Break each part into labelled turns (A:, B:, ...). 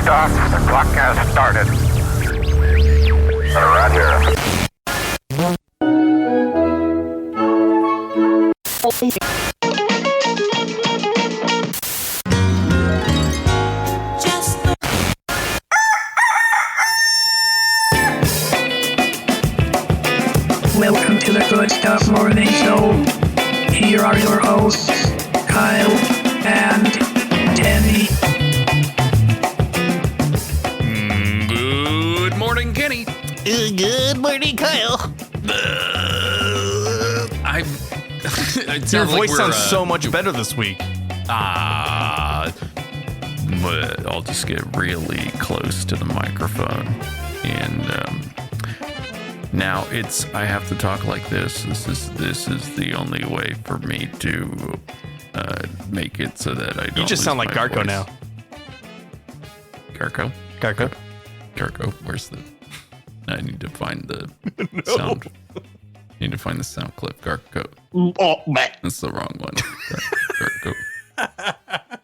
A: Liftoff. The clock has started. Right here.
B: Welcome to the Good Stuff Morning Show. Here are your hosts, Kyle and Kenny.
C: Good morning, Kenny.
D: Good morning, Kyle.
E: Your voice sounds so much better this week.
C: But I'll just get really close to the microphone, and now I have to talk like this. This is the only way for me to make it so that I don't.
E: You just sound like Garco
C: voice.
E: now.
C: Garco. Where's the? I need to find the sound. I need to find the sound clip. Garco. That's the wrong one. Garco.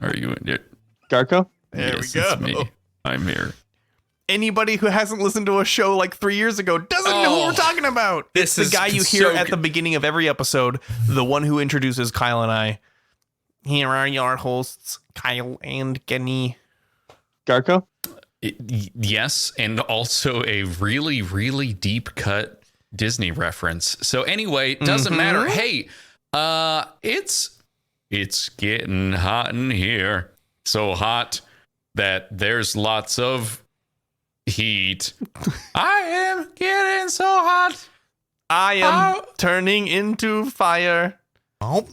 C: Are you in it?
E: Garco?
C: There we go. It's me. I'm here.
E: Anybody who hasn't listened to a show like 3 years ago doesn't know what we're talking about. It's the guy you hear at the beginning of every episode, the one who introduces Kyle and I. Here are your hosts, Kyle and Kenny. Garco?
C: Yes, and also a really, really deep cut Disney reference. So anyway, doesn't matter. Hey, it's getting hot in here. So hot that there's lots of heat. I am getting so hot.
E: I am turning into fire.
D: Oh,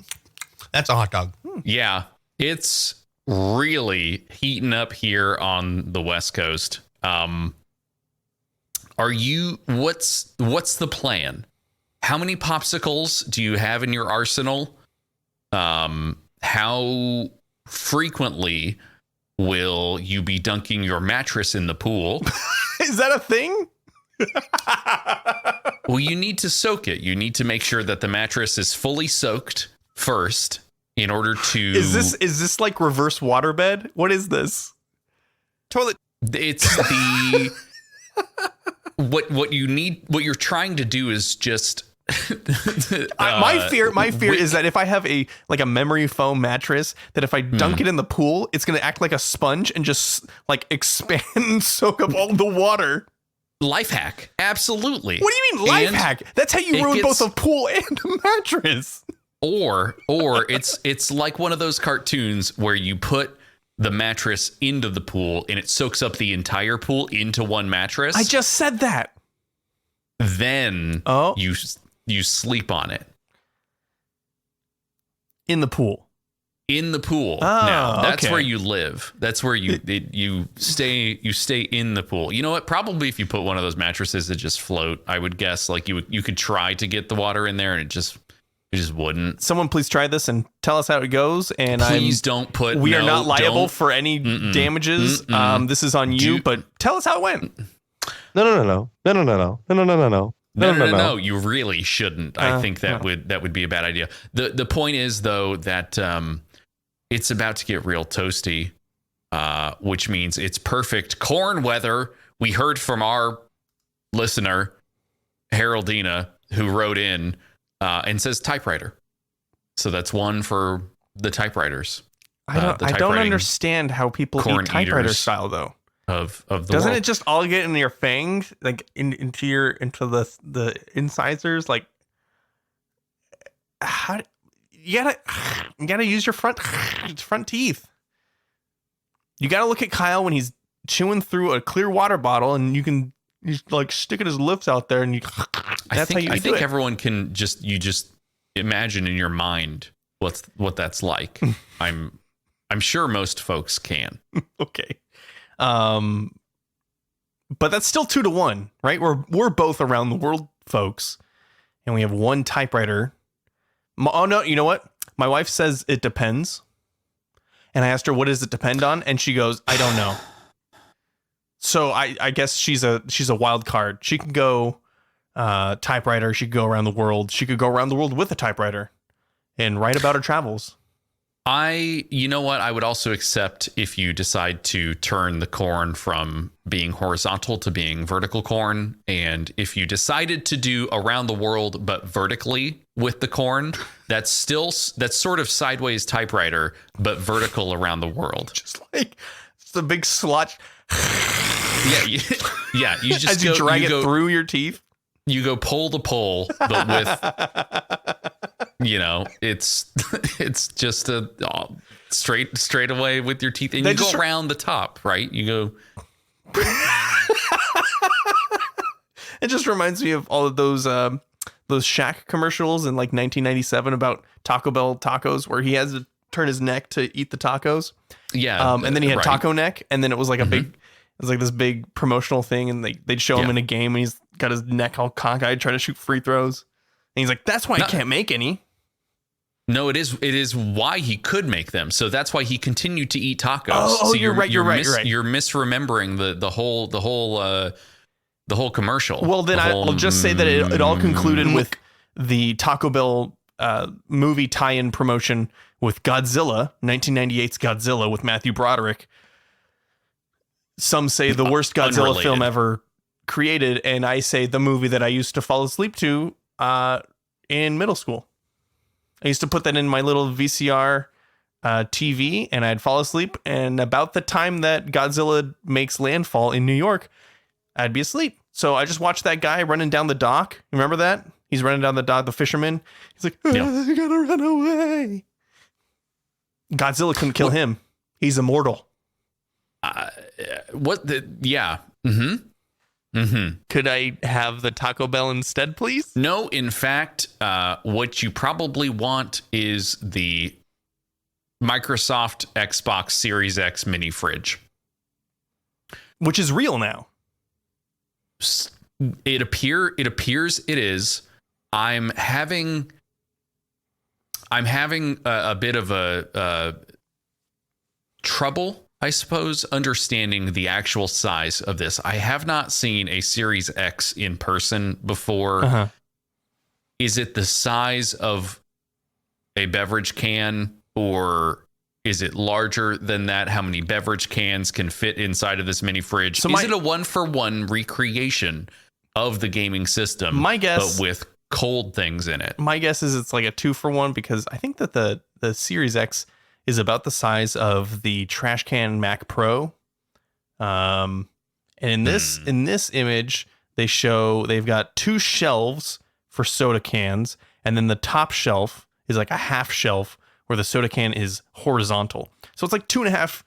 D: that's a hot dog.
C: Yeah, it's really heating up here on the West Coast. What's the plan? How many popsicles do you have in your arsenal? How frequently will you be dunking your mattress in the pool?
E: Is that a thing?
C: Well, you need to soak it. You need to make sure that the mattress is fully soaked first in order to...
E: Is this like reverse waterbed? What is this? Toilet.
C: It's the... What you're trying to do is just...
E: my fear is that if I have a memory foam mattress, that if I dunk it in the pool, it's going to act like a sponge and just like expand and soak up all the water.
C: Life hack. Absolutely.
E: What do you mean life hack? That's how you ruin both a pool and a mattress.
C: Or it's like one of those cartoons where you put the mattress into the pool and it soaks up the entire pool into one mattress.
E: I just said that.
C: Then you sleep on it.
E: In the pool.
C: Now, that's where you live. That's where you stay in the pool. You know what? Probably if you put one of those mattresses that just float, I would guess like you could try to get the water in there and it just wouldn't.
E: Someone please try this and tell us how it goes. And we are not liable for any damages. This is on you, but tell us how it went.
D: No.
C: No, you really shouldn't. I think that would be a bad idea. The point is though that it's about to get real toasty, which means it's perfect corn weather. We heard from our listener, Haroldina, who wrote in and says typewriter. So that's one for the typewriters.
E: I don't understand how people eat typewriter style though.
C: Of the
E: doesn't
C: world.
E: It just all get in your fangs, like into the incisors? Like, how you gotta use your front teeth. You gotta look at Kyle when he's chewing through a clear water bottle, and he's like sticking his lips out there, and I
C: think everyone can just imagine in your mind what that's like. I'm sure most folks can.
E: Okay. But that's still 2-1, right? We're both around the world folks, and we have one typewriter. Oh no, you know what? My wife says it depends. And I asked her, what does it depend on? And she goes, I don't know. So I guess she's a wild card. She can go typewriter. She could go around the world. She could go around the world with a typewriter and write about her travels.
C: You know what? I would also accept if you decide to turn the corn from being horizontal to being vertical corn. And if you decided to do around the world, but vertically with the corn, that's sort of sideways typewriter, but vertical around the world.
E: Just like it's a big slot.
C: You just
E: as you drag it through your teeth.
C: You go pole to pole, but with, it's just a straight away with your teeth, and you go around the top, right? You go.
E: It just reminds me of all of those Shaq commercials in like 1997 about Taco Bell tacos, where he has to turn his neck to eat the tacos.
C: Yeah,
E: and then he had taco neck, and then it was like it was like this big promotional thing, and they'd show him in a game, and he's got his neck all cockeyed trying to shoot free throws, and he's like, "That's why I can't make any."
C: No, it is why he could make them. So that's why he continued to eat tacos.
E: Oh,
C: so
E: you're right. You're right.
C: You're misremembering the whole commercial.
E: Well, then I'll just say that it all concluded with the Taco Bell movie tie-in promotion with Godzilla, 1998's Godzilla with Matthew Broderick. Some say the worst Godzilla film ever created, and I say the movie that I used to fall asleep to in middle school. I used to put that in my little VCR TV, and I'd fall asleep, and about the time that Godzilla makes landfall in New York, I'd be asleep. So I just watched that guy running down the dock. Remember that? He's running down the dock, the fisherman. He's like, I gotta run away. Godzilla couldn't kill him. He's immortal. Could I have the Taco Bell instead, please?
C: No, in fact, what you probably want is the Microsoft Xbox Series X mini fridge,
E: which is real now.
C: It appears it is. I'm having a bit of a trouble, I suppose, understanding the actual size of this. I have not seen a Series X in person before. Is it the size of a beverage can, or is it larger than that? How many beverage cans can fit inside of this mini fridge? Is it a 1-for-1 recreation of the gaming system?
E: My guess,
C: but with cold things in it.
E: My guess is it's like a 2-for-1, because I think that the Series X is about the size of the trash can Mac Pro. And in this image, they've got 2 shelves for soda cans, and then the top shelf is like a half shelf where the soda can is horizontal. So it's like 2.5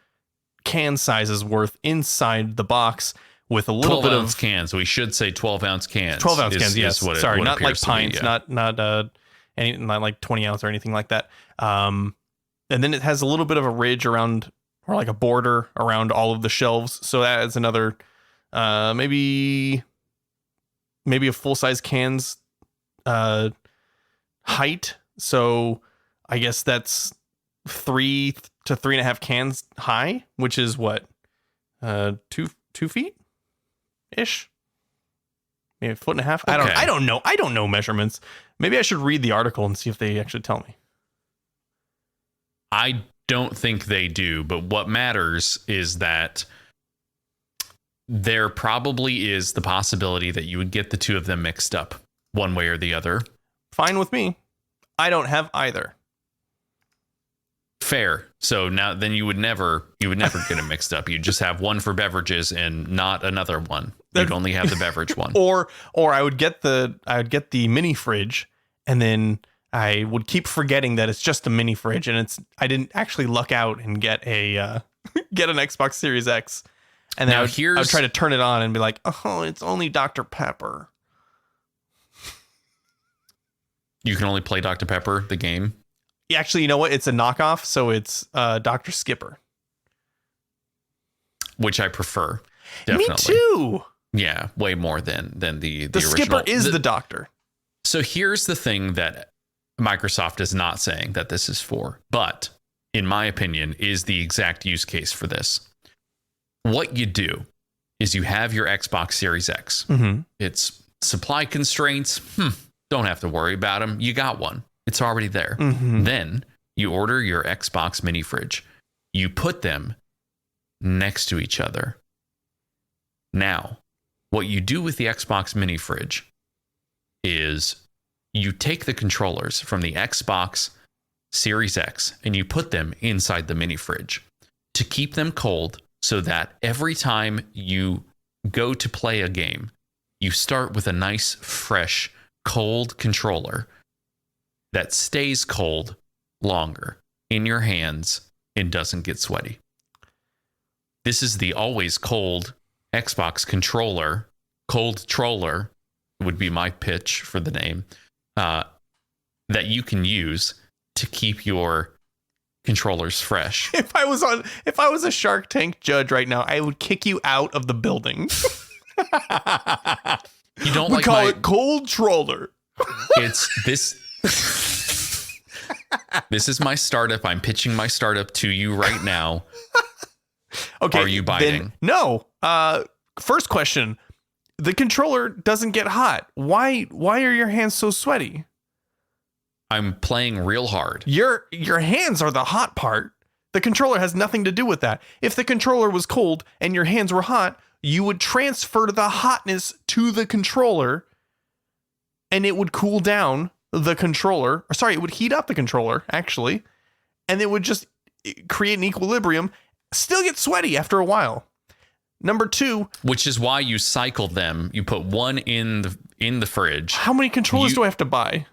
E: can sizes worth inside the box with a little bit of
C: cans. We should say 12-ounce cans.
E: 12-ounce cans, yes. Sorry, not like pints,
C: not
E: not like 20 ounce or anything like that. And then it has a little bit of a ridge around, or like a border around all of the shelves. So that adds another, maybe a full-size can's height. So I guess that's 3 to 3.5 cans high, which is what, 2 feet ish, maybe 1.5 feet.
C: Okay.
E: I don't know. I don't know measurements. Maybe I should read the article and see if they actually tell me.
C: I don't think they do, but what matters is that there probably is the possibility that you would get the two of them mixed up one way or the other.
E: Fine with me. I don't have either.
C: Fair. So now then you would never get them mixed up. You'd just have one for beverages and not another one. You'd only have the beverage one.
E: Or I would get the mini fridge, and then I would keep forgetting that it's just a mini fridge, and I didn't actually luck out and get an Xbox Series X. And then I would try to turn it on and be like, oh, it's only Dr. Pepper.
C: You can only play Dr. Pepper, the game.
E: Actually, you know what? It's a knockoff, so it's Dr. Skipper.
C: Which I prefer. Definitely.
E: Me too.
C: Yeah, way more than the
E: original. Skipper is the doctor.
C: So here's the thing that Microsoft is not saying that this is for, but in my opinion, is the exact use case for this. What you do is you have your Xbox Series X. Mm-hmm. It's supply constraints. Don't have to worry about them. You got one. It's already there. Mm-hmm. Then You order your Xbox mini fridge. You put them next to each other. Now, what you do with the Xbox mini fridge is you take the controllers from the Xbox Series X and you put them inside the mini fridge to keep them cold so that every time you go to play a game, you start with a nice, fresh, cold controller that stays cold longer in your hands and doesn't get sweaty. This is the always cold Xbox controller. Cold Troller would be my pitch for the name, that you can use to keep your controllers fresh.
E: If I was a Shark Tank judge right now, I would kick you out of the building.
C: You don't
E: we
C: like
E: call it Cold Troller.
C: It's this. This is my startup. I'm pitching my startup to you right now.
E: Okay.
C: Are you biting?
E: No. First question. The controller doesn't get hot. Why are your hands so sweaty?
C: I'm playing real hard.
E: Your hands are the hot part. The controller has nothing to do with that. If the controller was cold and your hands were hot, you would transfer the hotness to the controller and it would cool down the controller. Or sorry, it would heat up the controller, actually. And it would just create an equilibrium. Still get sweaty after a while. Number two,
C: which is why you cycle them. You put one in the fridge.
E: How many controllers do I have to buy?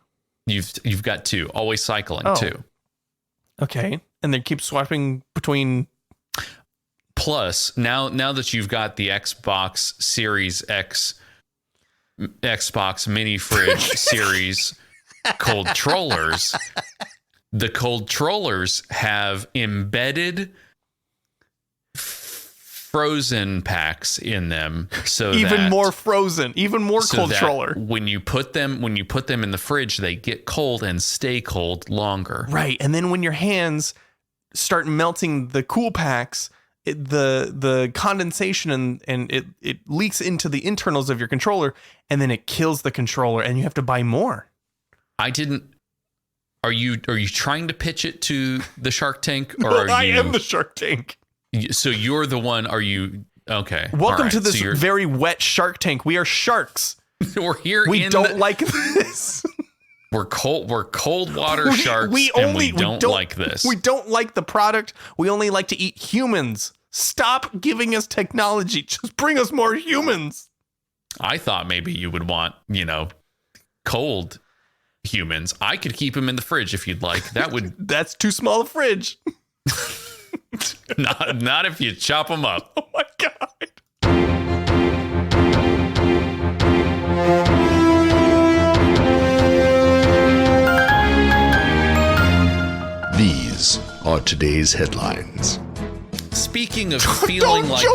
C: You've got two, always cycling two.
E: Okay, and they keep swapping between.
C: Plus, now that you've got the Xbox Series X, Xbox Mini Fridge Series cold trollers, the cold trollers have embedded frozen packs in them, so
E: even more frozen, even more cold troller.
C: When you put them in the fridge, they get cold and stay cold longer.
E: Right, and then when your hands start melting the cool packs, the condensation and it leaks into the internals of your controller, and then it kills the controller, and you have to buy more.
C: I didn't. Are you trying to pitch it to the Shark Tank, or
E: I am the Shark Tank.
C: So you're the one. Are you okay?
E: Welcome to this very wet Shark Tank. We are sharks.
C: We're here.
E: We don't like this.
C: We're cold water sharks. We don't like this.
E: We don't like the product. We only like to eat humans. Stop giving us technology. Just bring us more humans.
C: I thought maybe you would want, cold humans. I could keep them in the fridge if you'd like. That would.
E: That's too small a fridge.
C: Not if you chop them up.
E: Oh my God.
F: These are today's headlines.
C: Speaking of feeling like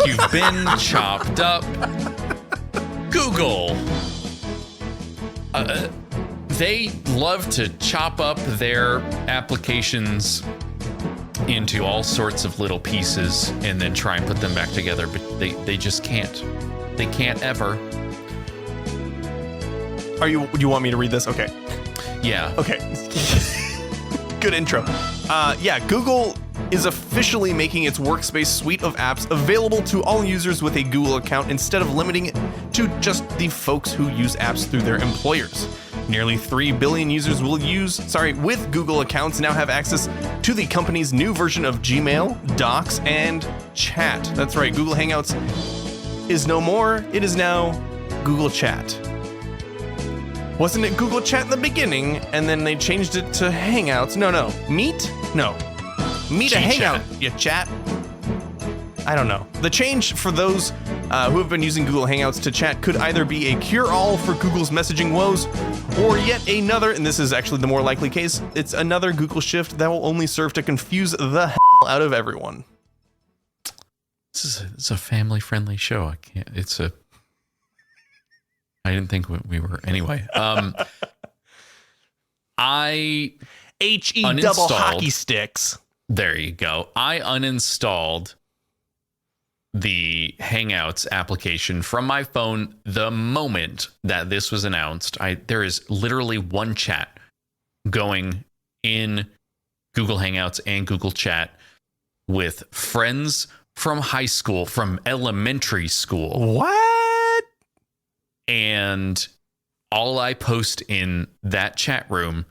C: you've been chopped up, Google. They love to chop up their applications into all sorts of little pieces and then try and put them back together, but they just can't. They can't ever.
E: Do you want me to read this? Okay.
C: Yeah.
E: Okay. Good intro. Google is officially making its Workspace suite of apps available to all users with a Google account instead of limiting it to just the folks who use apps through their employers. Nearly 3 billion users with Google accounts now have access to the company's new version of Gmail, Docs, and Chat. That's right, Google Hangouts is no more. It is now Google Chat. Wasn't it Google Chat in the beginning, and then they changed it to Hangouts? No. Meet? No. Meet a Hangout, you chat. I don't know. The change for those who have been using Google Hangouts to chat could either be a cure-all for Google's messaging woes, or yet another, and this is actually the more likely case, it's another Google shift that will only serve to confuse the hell out of everyone.
C: It's a family-friendly show. I didn't think we were. Anyway, I
E: HE double hockey sticks.
C: There you go. I uninstalled the Hangouts application from my phone the moment that this was announced. There is literally one chat going in Google Hangouts and Google Chat with friends from high school, from elementary school.
E: What?
C: And all I post in that chat room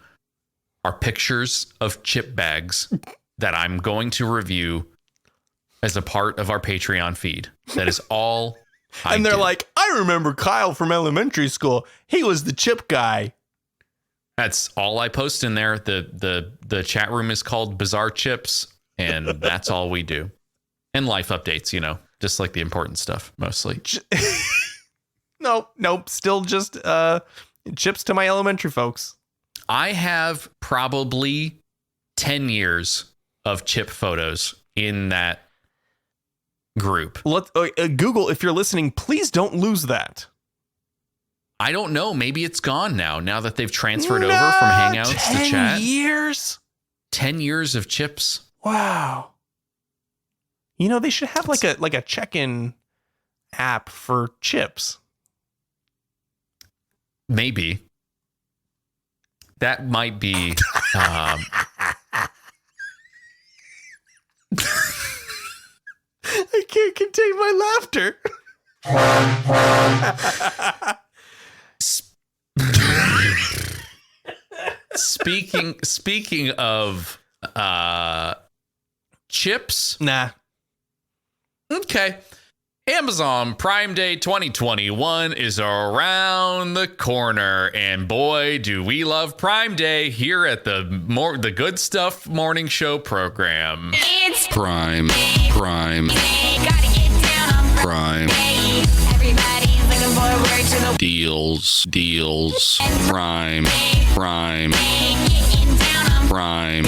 C: are pictures of chip bags that I'm going to review as a part of our Patreon feed. That is all
E: And they're
C: do.
E: like, I remember Kyle from elementary school. He was the chip guy.
C: That's all I post in there. The chat room is called Bizarre Chips, and that's all we do. And life updates, just like the important stuff mostly.
E: Nope. Still just chips to my elementary folks.
C: I have probably 10 years of chip photos in that group.
E: Google, if you're listening, please don't lose that.
C: I don't know. Maybe it's gone now that they've transferred over from Hangouts to
E: 10
C: chat.
E: years?
C: 10 years of chips.
E: Wow. They should have like a check-in app for chips.
C: Maybe. That might be...
E: I can't contain my laughter.
C: Speaking of chips.
E: Nah.
C: Okay. Amazon Prime Day 2021 is around the corner, and boy, do we love Prime Day here at the Good Stuff Morning Show program.
G: It's
F: Prime.
G: gotta get down on
F: Prime.
G: everybody's looking forward to the
F: Deals. Prime.
G: getting down on
F: Prime.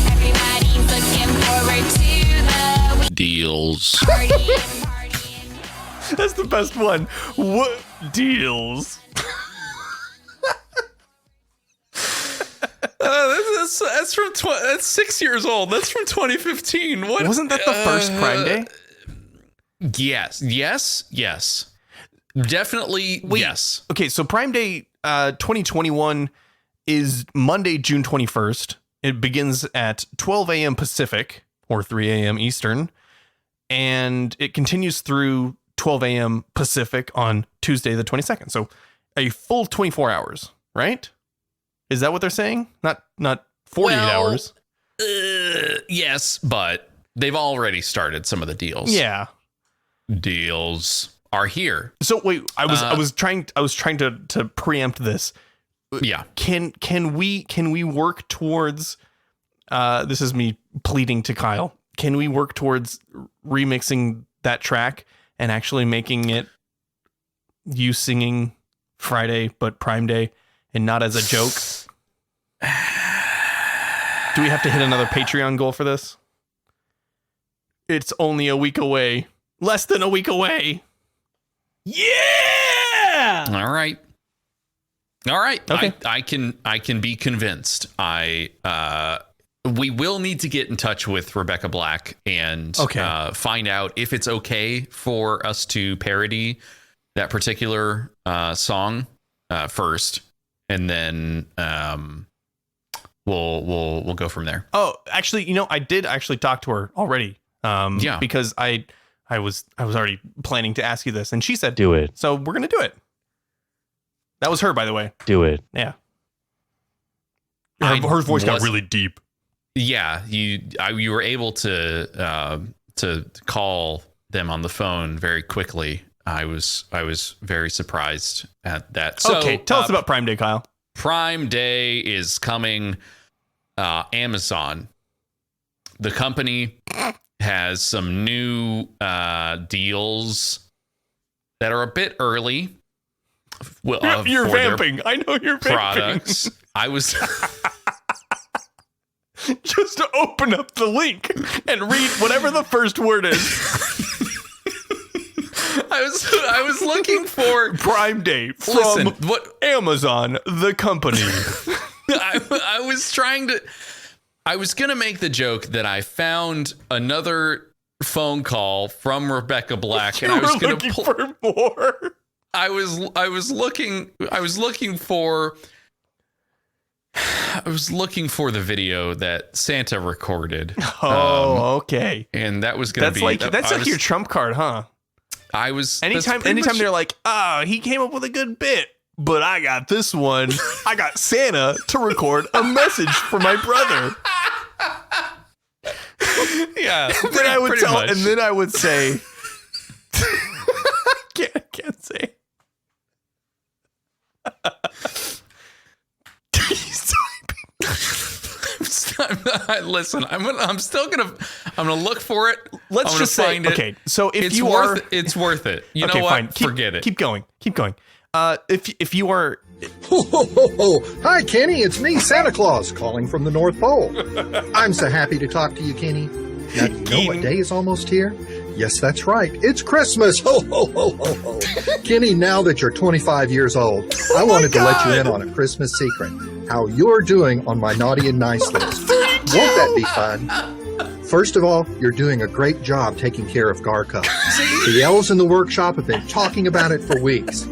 G: everybody's looking forward to the
F: Deals.
G: party.
E: That's the best one. What deals?
C: That's 6 years old. That's from 2015. What
E: Wasn't that the first Prime Day?
C: Yes. Definitely. Yes.
E: Okay, so Prime Day 2021 is Monday, June 21st. It begins at 12 a.m. Pacific or 3 a.m. Eastern, and it continues through 12 a.m. Pacific on Tuesday, the 22nd. So a full 24 hours, right? Is that what they're saying? Not 48 hours.
C: Yes, but they've already started some of the deals.
E: Yeah.
C: Deals are here.
E: So wait, I was trying to preempt this.
C: Yeah.
E: Can we work towards this is me pleading to Kyle. Can we work towards remixing that track and actually making it you singing Friday but Prime Day and not as a joke? Do we have to hit another Patreon goal for this? It's only a week away. Less than a week away. Yeah!
C: All right.
E: Okay.
C: I can be convinced. We will need to get in touch with Rebecca Black and find out if it's okay for us to parody that particular song first, and then we'll go from there.
E: Oh, actually, I did actually talk to her already.
C: Yeah.
E: Because I was already planning to ask you this, and she said,
D: Do it.
E: so we're gonna do it. That was her, by the way.
D: Do it.
E: Yeah. Her voice got
C: was-
E: really deep.
C: Yeah, you were able to call them on the phone very quickly. I was very surprised at that. So,
E: Okay, tell us about Prime Day, Kyle.
C: Prime Day is coming. Amazon, the company, has some new deals that are a bit early.
E: You're
C: for their
E: vamping. I know you're vamping.
C: products. I was.
E: Just to open up the link and read whatever the first word is.
C: I was looking for
E: Prime Day from
C: Listen, what
E: Amazon, the company.
C: I was going to make the joke that I found another phone call from Rebecca Black, and I was going to
E: for more.
C: I was looking for I was looking for the video that Santa recorded.
E: Okay.
C: And that was going to
E: That's
C: be...
E: that's like your trump card, huh?
C: I was...
E: Anytime they're like, he came up with a good bit, but I got this one. I got Santa to record a message for my brother.
C: Yeah.
E: Then I would tell, and then I would say, can't say. He's typing.
C: Listen, I'm gonna look for it.
E: Let's just say, okay. So if
C: it's
E: you
C: worth
E: are,
C: it's worth it. You
E: okay,
C: know what?
E: fine.
C: Forget it.
E: Keep going. If you are,
H: Ho, ho, ho, ho. Hi, Kenny. It's me, Santa Claus, calling from the North Pole. I'm so happy to talk to you, Kenny. Now, do you know what day is almost here? Yes, that's right. It's Christmas. Ho, ho, ho, ho, ho. Kenny, now that you're 25 years old, I wanted to let you in on a Christmas secret. How you're doing on my naughty and nice list. Won't that be fun? First of all, you're doing a great job taking care of Garco. The elves in the workshop have been talking about it for weeks.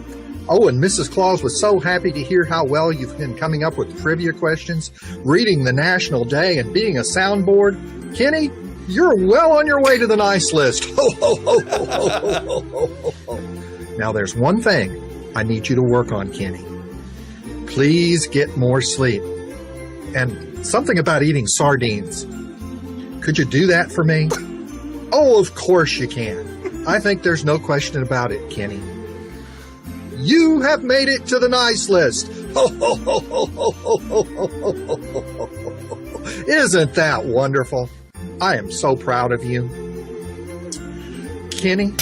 H: Oh, and Mrs. Claus was so happy to hear how well you've been coming up with trivia questions, reading the National Day, and being a soundboard. Kenny, you're well on your way to the nice list. Ho, ho, ho, ho, ho, ho, ho, ho, ho. Now, there's one thing I need you to work on, Kenny. Please get more sleep. And something about eating sardines. Could you do that for me? Oh, of course you can. I think there's no question about it, Kenny. You have made it to the nice list. Ho, ho, ho, ho, ho, ho, ho, ho, ho, ho, ho. Isn't that wonderful? I am so proud of you. Kenny?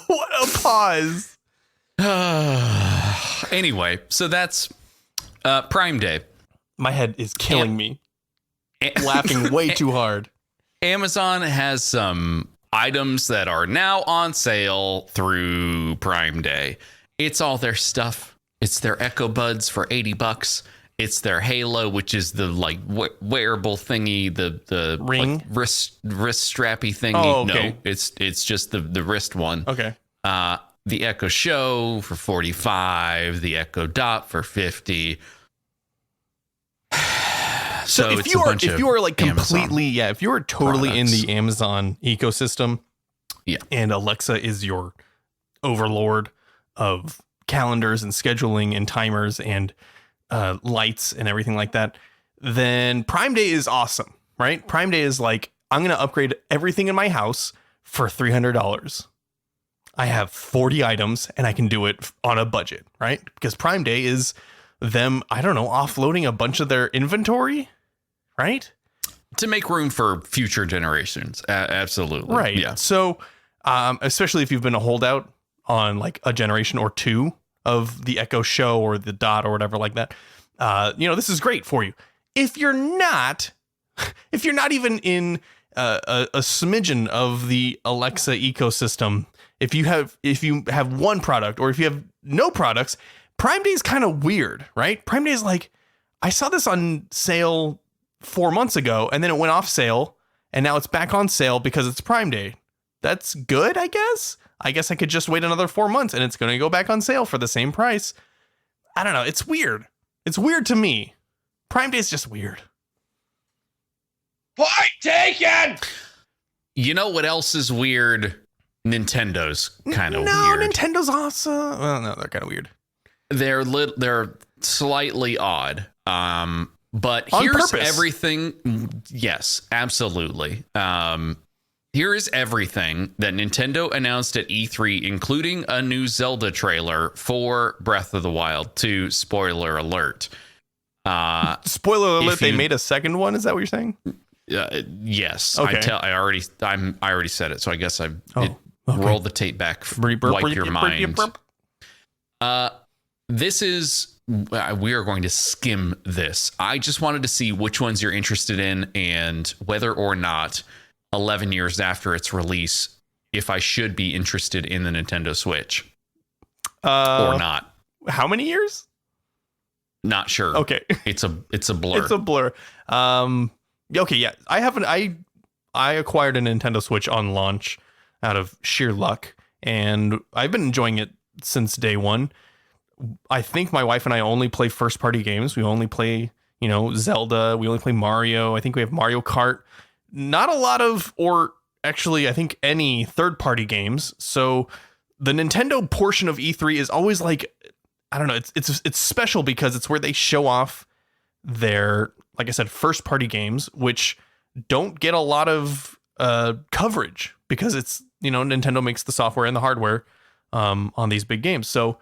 E: what a pause.
C: Anyway, so that's Prime Day.
E: My head is killing me. Laughing way too hard.
C: Amazon has some items that are now on sale through Prime Day. It's all their stuff. It's their Echo Buds for $80. It's their Halo, which is the like wearable thingy, the
E: ring,
C: like, wrist strappy thingy.
E: Oh, okay.
C: No, it's just the wrist one.
E: Okay.
C: The Echo Show for $45. The Echo Dot for $50.
E: So if you are like completely, if you are totally
C: products.
E: in the Amazon ecosystem, and Alexa is your overlord of calendars and scheduling and timers and lights and everything like that, then Prime Day is awesome, right? Prime Day is like, I'm going to upgrade everything in my house for $300. I have 40 items and I can do it on a budget, right? Because Prime Day is them, I don't know, offloading a bunch of their inventory, right?
C: To make room for future generations. Absolutely.
E: Right.
C: Yeah.
E: So, especially if you've been a holdout on like a generation or two of the Echo Show or the Dot or whatever like that, this is great for you. If you're not even in a smidgen of the Alexa ecosystem, if you have one product or if you have no products, Prime Day is kind of weird, right? Prime Day is like, I saw this on sale 4 months ago and then it went off sale and now it's back on sale because it's Prime Day. That's good, I guess. I guess I could just wait another 4 months and it's going to go back on sale for the same price. I don't know. It's weird. It's weird to me. Prime Day is just weird.
A: Point taken!
C: You know what else is weird? Nintendo's kind of weird.
E: No, Nintendo's awesome. Well, no, they're kind of weird.
C: They're slightly odd. But
E: On
C: here's
E: purpose.
C: everything. Yes, absolutely. Here is everything that Nintendo announced at E3, including a new Zelda trailer for Breath of the Wild 2. Spoiler alert.
E: Spoiler alert, they made a second one. Is that what you're saying?
C: Yes.
E: Okay.
C: I already said it, so I guess
E: Okay.
C: roll the tape back, wipe your mind. This is, we are going to skim this. I just wanted to see which ones you're interested in and whether or not 11 years after its release, if I should be interested in the Nintendo Switch or not.
E: How many years?
C: Not sure.
E: Okay.
C: It's a blur.
E: It's a blur. Okay. Yeah. I acquired a Nintendo Switch on launch out of sheer luck. and I've been enjoying it since day one. I think my wife and I only play first party games. We only play, Zelda. We only play Mario. I think we have Mario Kart. Not a lot of, or actually, I think any third party games. So the Nintendo portion of E3 is always like, I don't know. It's special because it's where they show off their, like I said, first party games, which don't get a lot of coverage because it's, Nintendo makes the software and the hardware on these big games. So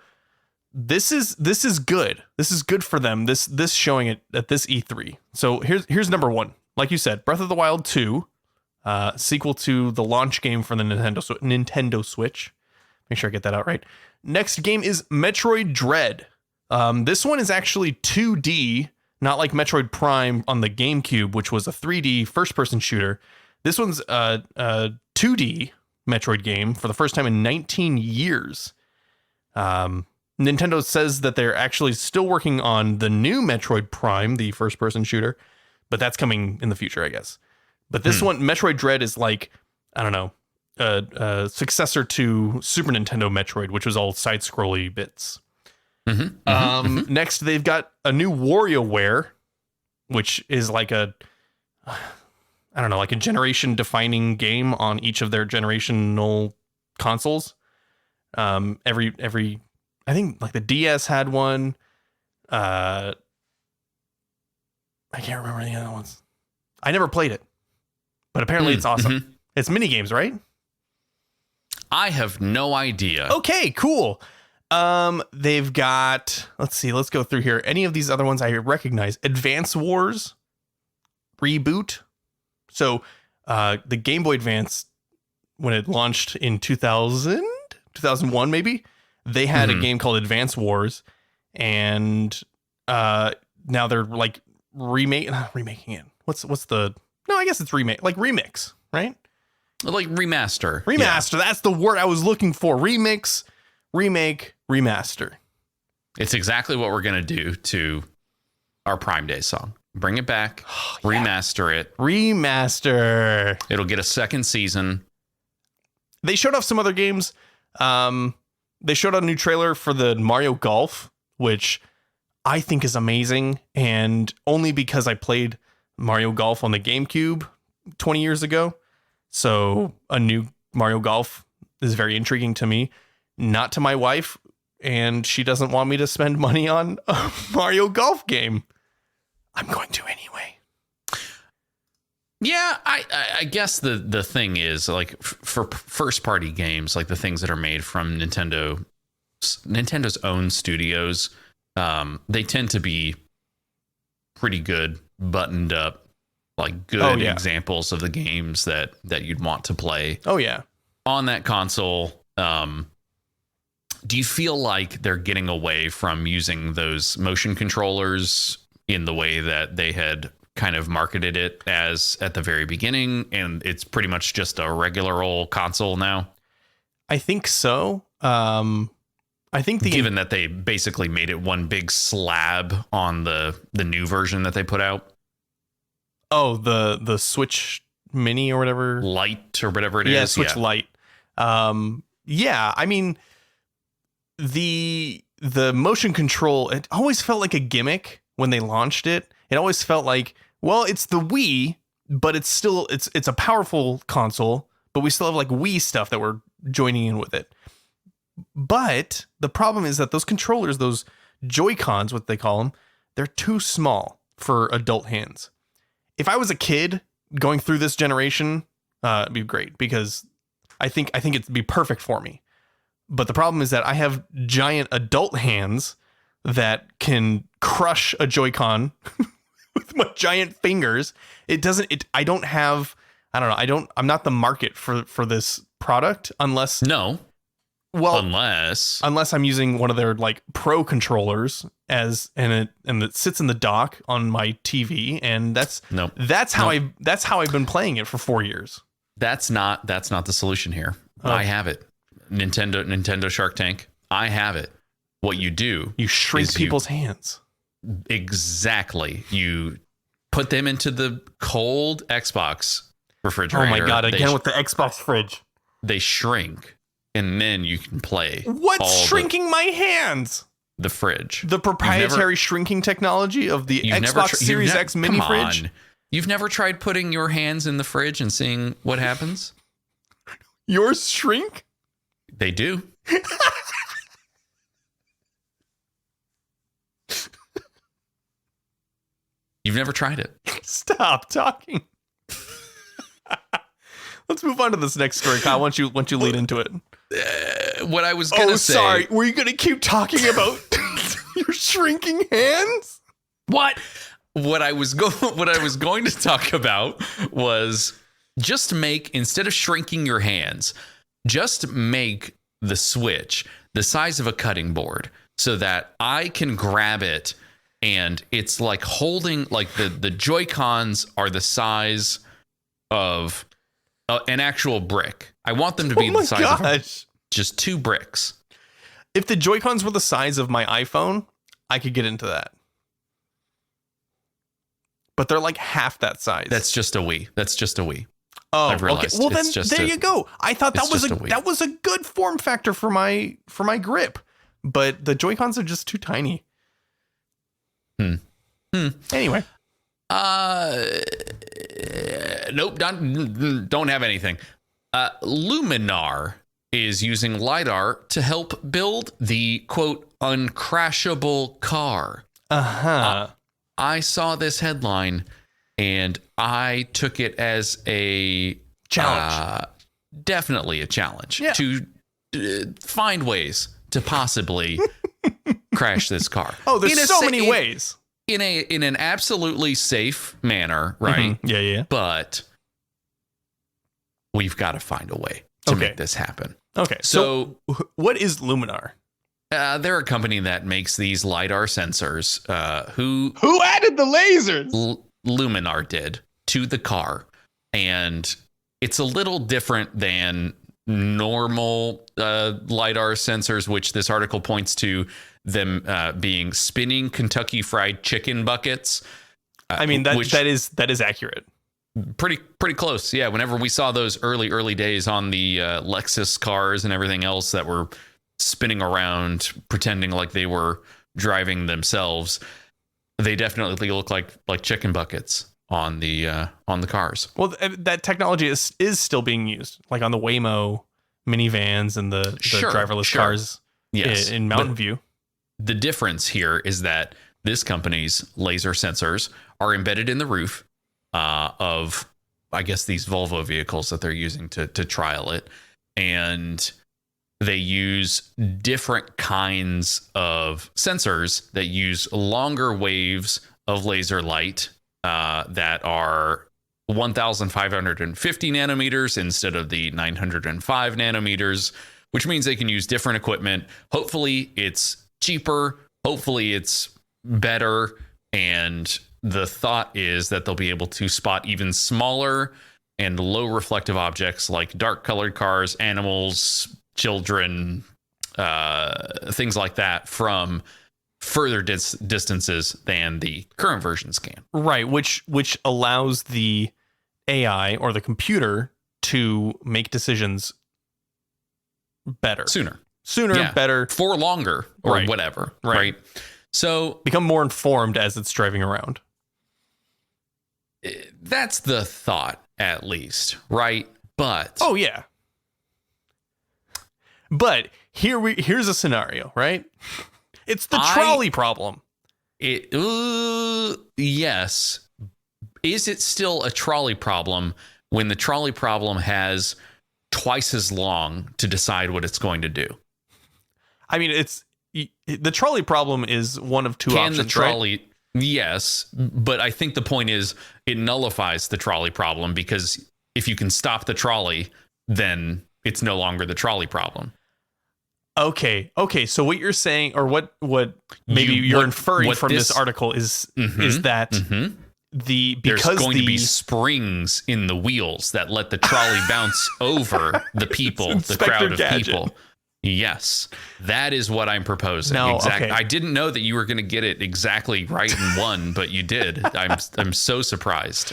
E: this is good. This is good for them. This showing it at this E3. So here's number one. Like you said, Breath of the Wild 2, sequel to the launch game for the Nintendo Switch. Make sure I get that out right. Next game is Metroid Dread. This one is actually 2D, not like Metroid Prime on the GameCube, which was a 3D first-person shooter. This one's a 2D Metroid game for the first time in 19 years. Nintendo says that they're actually still working on the new Metroid Prime, the first-person shooter, but that's coming in the future, I guess. But this one, Metroid Dread, is like, I don't know, a successor to Super Nintendo Metroid, which was all side-scrolly bits. Next, they've got a new WarioWare, which is like a generation-defining game on each of their generational consoles. Every I think like the DS had one. I can't remember the other ones. I never played it, but apparently it's awesome. It's mini games, right?
C: I have no idea.
E: Okay, cool. They've got, let's go through here. Any of these other ones I recognize. Advance Wars reboot. So, the Game Boy Advance, when it launched in 2001 maybe, they had a game called Advance Wars, and now they're like remaking it. What's the? No, I guess it's remix, right?
C: Like remaster.
E: Remaster. Yeah. That's the word I was looking for. Remix, remake, remaster.
C: It's exactly what we're gonna do to our Prime Day song. Bring it back, remaster it.
E: Remaster.
C: It'll get a second season.
E: They showed off some other games. They showed a new trailer for the Mario Golf, which I think is amazing. And only because I played Mario Golf on the GameCube 20 years ago. So a new Mario Golf is very intriguing to me, not to my wife. And she doesn't want me to spend money on a Mario Golf game. I'm going to anyway.
C: Yeah, I guess the thing is, like, for first party games, like the things that are made from Nintendo's own studios, they tend to be pretty good, buttoned up, like good examples of the games that you'd want to play.
E: Oh yeah,
C: on that console. Do you feel like they're getting away from using those motion controllers in the way that they had kind of marketed it as at the very beginning, and it's pretty much just a regular old console now?
E: I think so. I think
C: given that they basically made it one big slab on the new version that they put out.
E: Oh, the Switch Mini or whatever,
C: Lite or whatever it is.
E: Yeah, Switch Lite. Yeah, I mean, the motion control, it always felt like a gimmick when they launched it. It always felt like, well, it's the Wii, but it's still it's a powerful console, but we still have like Wii stuff that we're joining in with it. But the problem is that those controllers, those Joy-Cons, what they call them, they're too small for adult hands. If I was a kid going through this generation, it'd be great because I think it'd be perfect for me. But the problem is that I have giant adult hands that can crush a Joy-Con with my giant fingers. I'm not the market for this product unless unless I'm using one of their like pro controllers and it sits in the dock on my TV, and that's how I've been playing it for 4 years.
C: That's not the solution here. I have it. Nintendo Shark Tank. I have it. What you do,
E: you shrink people's hands.
C: Exactly. You put them into the cold Xbox refrigerator.
E: Oh my God, again with the Xbox fridge.
C: They shrink. and then you can play.
E: What's shrinking my hands?
C: The fridge.
E: The proprietary shrinking technology of the Xbox Series X mini fridge.
C: You've never tried putting your hands in the fridge and seeing what happens?
E: Yours shrink?
C: They do. You've never tried it.
E: Stop talking. Let's move on to this next story, Kyle. Once you lead into it.
C: What I was gonna say.
E: Sorry. Were you gonna keep talking about your shrinking hands?
C: What I was going to talk about was just instead of shrinking your hands, just make the Switch the size of a cutting board so that I can grab it and it's like holding, like the Joy-Cons are the size of an actual brick. I want them to be the size of just 2 bricks.
E: If the Joy-Cons were the size of my iPhone, I could get into that. But they're like half that size.
C: That's just a Wii.
E: Oh,
C: I've realized.
E: Okay. Well, then there you go. I thought that was a good form factor for my grip, but the Joy-Cons are just too tiny. Anyway,
C: nope, don't have anything. Luminar is using LiDAR to help build the quote uncrashable car. I saw this headline and I took it as a
E: challenge.
C: Definitely a challenge to find ways to possibly crash this car.
E: Oh, there's so many ways.
C: In an absolutely safe manner, right?
E: Mm-hmm. Yeah.
C: But we've got to find a way to make this happen.
E: Okay. So what is Luminar?
C: They're a company that makes these LiDAR sensors. Who
E: added the lasers?
C: Luminar did to the car, and it's a little different than normal LiDAR sensors, which this article points to them being spinning Kentucky Fried Chicken buckets.
E: I mean that is accurate.
C: Pretty close, yeah. Whenever we saw those early days on the Lexus cars and everything else that were spinning around pretending like they were driving themselves, they definitely look like chicken buckets on the cars.
E: Well, that technology is still being used, like on the Waymo minivans and the driverless cars in Mountain View.
C: The difference here is that this company's laser sensors are embedded in the roof of, I guess, these Volvo vehicles that they're using to trial it, and they use different kinds of sensors that use longer waves of laser light that are 1,550 nanometers instead of the 905 nanometers, which means they can use different equipment. Hopefully it's cheaper. Hopefully it's better. And the thought is that they'll be able to spot even smaller and low reflective objects like dark colored cars, animals, children, things like that from further distances than the current versions can.
E: Right, which allows the AI or the computer to make decisions better.
C: Sooner,
E: better.
C: For longer or whatever, right? So
E: become more informed as it's driving around.
C: That's the thought, at least, right? But
E: oh yeah. But here's a scenario, right? It's the trolley problem.
C: Yes. Is it still a trolley problem when the trolley problem has twice as long to decide what it's going to do?
E: I mean, the trolley problem is one of two options.
C: Can the trolley? Right? Yes, but I think the point is it nullifies the trolley problem, because if you can stop the trolley, then it's no longer the trolley problem.
E: Okay. So what you're saying, or what maybe you're inferring from this article is that there's going to be springs
C: in the wheels that let the trolley bounce over the people, the crowd of people. Yes, that is what I'm proposing.
E: No,
C: exactly.
E: okay.
C: I didn't know that you were going to get it exactly right in one, but you did. I'm so surprised.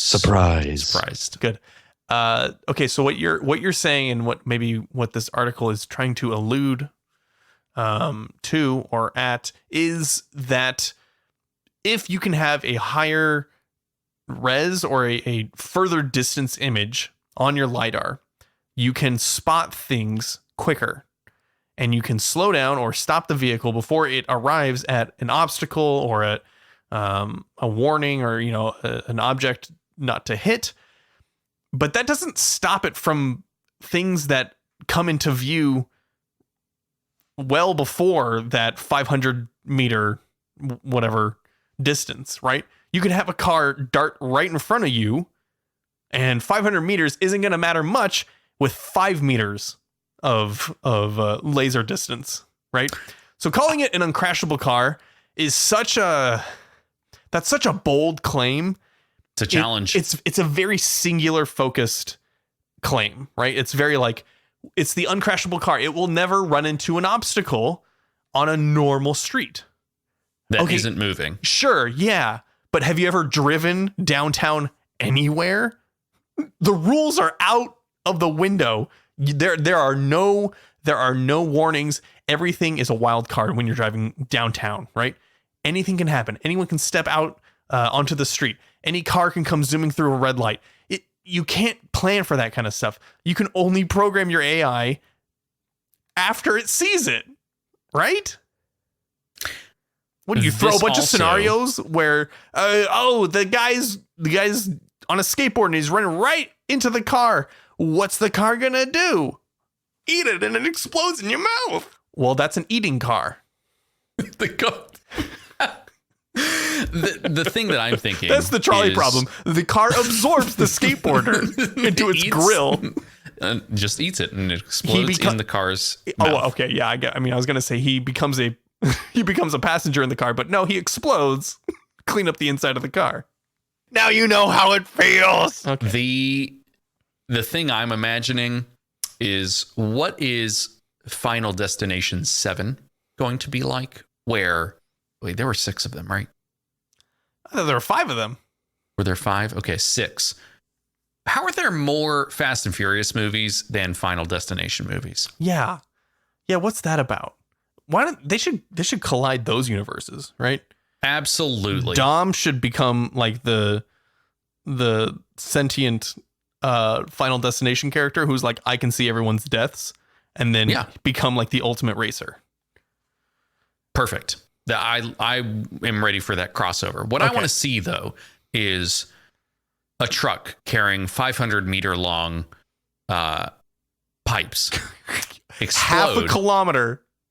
D: Surprised.
E: Good. Okay, so what you're saying, and what this article is trying to allude to or at, is that if you can have a higher res or a further distance image on your LiDAR, you can spot things quicker, and you can slow down or stop the vehicle before it arrives at an obstacle or at a warning or an object not to hit. But that doesn't stop it from things that come into view well before that 500 meter whatever distance, right? You could have a car dart right in front of you, and 500 meters isn't going to matter much with 5 meters of laser distance, right? So calling it an uncrashable car is such a bold claim.
C: It's a challenge.
E: It's a very singular focused claim, right? It's very like, it's the uncrashable car. It will never run into an obstacle on a normal street
C: that isn't moving.
E: Sure, yeah. But have you ever driven downtown anywhere? The rules are out of the window. There are no warnings. Everything is a wild card when you're driving downtown, right? Anything can happen. Anyone can step out onto the street. Any car can come zooming through a red light. You can't plan for that kind of stuff. You can only program your AI after it sees it, right? What do you throw a bunch of scenarios where the guy's on a skateboard and he's running right into the car. What's the car gonna do? Eat it and it explodes in your mouth. Well, that's an eating car.
C: The thing that I'm thinking,
E: that's the trolley problem. The car absorbs the skateboarder into its grill.
C: Just eats it and it explodes in the car's mouth.
E: Oh, okay, yeah. I was gonna say he becomes a passenger in the car, but no, he explodes. Clean up the inside of the car.
D: Now you know how it feels.
E: Okay.
C: The thing I'm imagining is, what is Final Destination 7 going to be like? Wait, there were 6 of them, right?
E: I thought there were 5 of them.
C: Were there 5? Okay, 6. How are there more Fast and Furious movies than Final Destination movies?
E: Yeah. What's that about? Why don't they should collide those universes, right?
C: Absolutely.
E: Dom should become like the sentient Final Destination character who's like, I can see everyone's deaths, and then become like the ultimate racer.
C: Perfect. I am ready for that crossover. What I want to see, though, is a truck carrying 500 meter long pipes explode.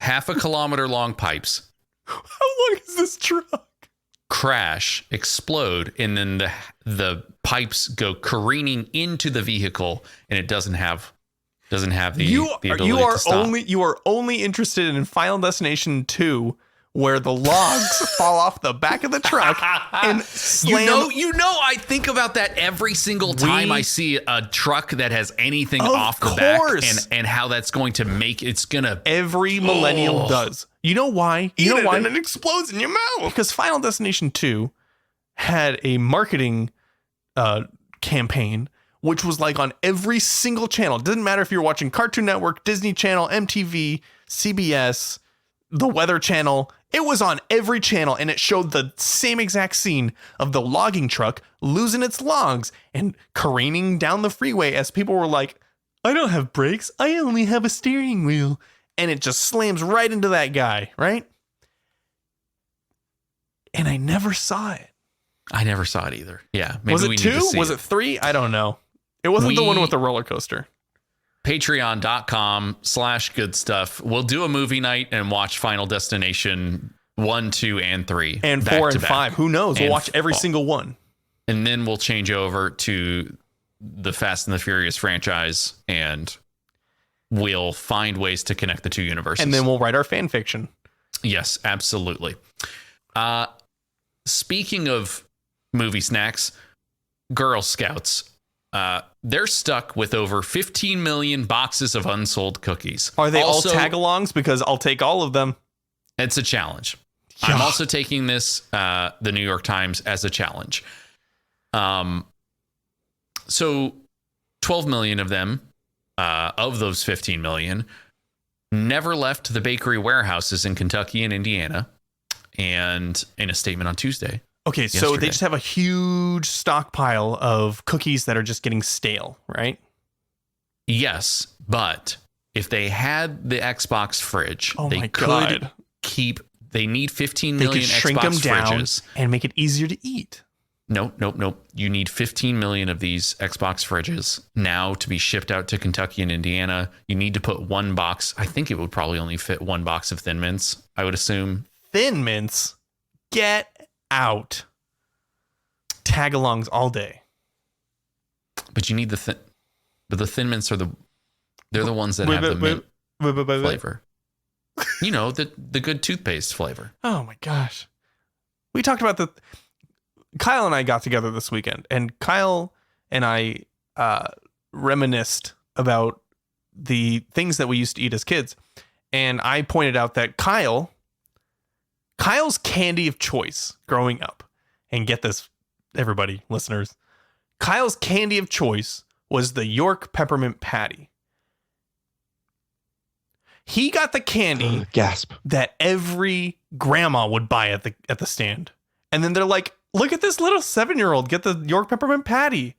C: Half a kilometer long pipes.
E: How long is this truck?
C: Crash, explode, and then the pipes go careening into the vehicle, and it doesn't have the ability to stop.
E: You are only interested in Final Destination 2, where the logs fall off the back of the truck and slam.
C: You know, I think about that every single time I see a truck that has anything off the back, and how that's going to make
E: every millennial does. You know why?
D: And it explodes in your mouth.
E: Because Final Destination 2 had a marketing campaign, which was like on every single channel. It doesn't matter if you're watching Cartoon Network, Disney Channel, MTV, CBS, the Weather Channel. It was on every channel, and it showed the same exact scene of the logging truck losing its logs and careening down the freeway as people were like, I don't have brakes. I only have a steering wheel. And it just slams right into that guy, right? And I never saw it.
C: I never saw it either. Yeah. Maybe
E: was it
C: we
E: 2?
C: Need to see
E: was it 3? I don't know. It wasn't the one with the roller coaster.
C: Patreon.com/goodstuff. We'll do a movie night and watch Final Destination 1, 2, and 3.
E: And 4 and 5. Who knows? We'll watch every single one.
C: And then we'll change over to the Fast and the Furious franchise, and we'll find ways to connect the two universes.
E: And then we'll write our fan fiction.
C: Yes, absolutely. Speaking of movie snacks, Girl Scouts, they're stuck with over 15 million boxes of unsold cookies.
E: Are they all tag-alongs? Because I'll take all of them.
C: It's a challenge. Yeah. I'm also taking this, the New York Times, as a challenge. So 12 million of them, of those 15 million, never left the bakery warehouses in Kentucky and Indiana. And in a statement on Tuesday.
E: Okay, so they just have a huge stockpile of cookies that are just getting stale, right?
C: Yes, but if they had the Xbox fridge, they could keep. They need 15 million Xbox
E: shrink them down
C: fridges
E: and make it easier to eat.
C: Nope. You need 15 million of these Xbox fridges now to be shipped out to Kentucky and Indiana. You need to put one box. I think it would probably only fit one box of Thin Mints, I would assume.
E: Thin Mints, get out. Tag-alongs all day.
C: But you need the Thin Mints are they're the ones that have the mint flavor. You know, the good toothpaste flavor.
E: Oh my gosh. We talked about Kyle and I got together this weekend, and Kyle and I reminisced about the things that we used to eat as kids. And I pointed out that Kyle's candy of choice growing up, and get this, everybody, listeners, Kyle's candy of choice was the York peppermint patty. He got the candy
I: gasp
E: that every grandma would buy at the stand. And then they're like, look at this little 7-year-old get the York peppermint patty.